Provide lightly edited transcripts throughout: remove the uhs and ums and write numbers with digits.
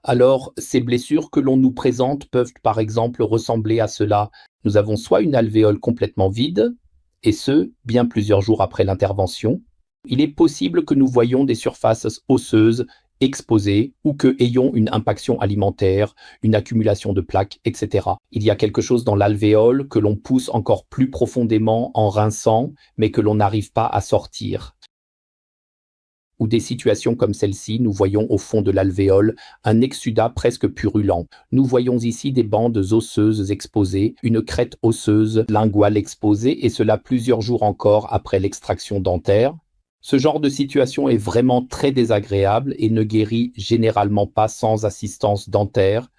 Alors, ces blessures que l'on nous présente peuvent par exemple ressembler à cela. Nous avons soit une alvéole complètement vide, et ce, bien plusieurs jours après l'intervention. Il est possible que nous voyions des surfaces osseuses exposées ou que ayons une impaction alimentaire, une accumulation de plaques, etc. Il y a quelque chose dans l'alvéole que l'on pousse encore plus profondément en rinçant, mais que l'on n'arrive pas à sortir. Ou des situations comme celle-ci, nous voyons au fond de l'alvéole un exsudat presque purulent. Nous voyons ici des bandes osseuses exposées, une crête osseuse linguale exposée, et cela plusieurs jours encore après l'extraction dentaire. Ce genre de situation est vraiment très désagréable et ne guérit généralement pas sans assistance dentaire.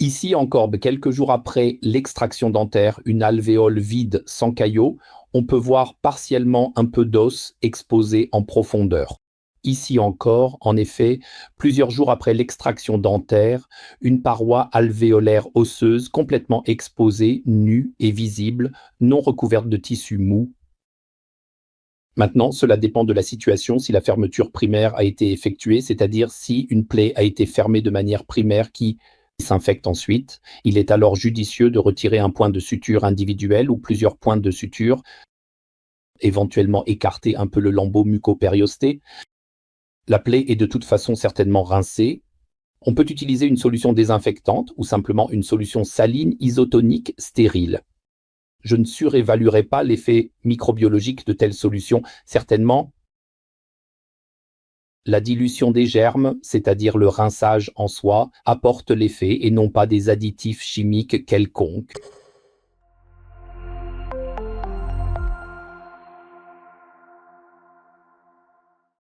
Ici encore, quelques jours après l'extraction dentaire, une alvéole vide sans caillot, on peut voir partiellement un peu d'os exposé en profondeur. Ici encore, en effet, plusieurs jours après l'extraction dentaire, une paroi alvéolaire osseuse complètement exposée, nue et visible, non recouverte de tissu mou. Maintenant, cela dépend de la situation, si la fermeture primaire a été effectuée, c'est-à-dire si une plaie a été fermée de manière primaire qui s'infecte ensuite. Il est alors judicieux de retirer un point de suture individuel ou plusieurs points de suture, éventuellement écarter un peu le lambeau mucopériosté. La plaie est de toute façon certainement rincée. On peut utiliser une solution désinfectante ou simplement une solution saline isotonique stérile. Je ne surévaluerai pas l'effet microbiologique de telles solutions. Certainement, la dilution des germes, c'est-à-dire le rinçage en soi, apporte l'effet et non pas des additifs chimiques quelconques.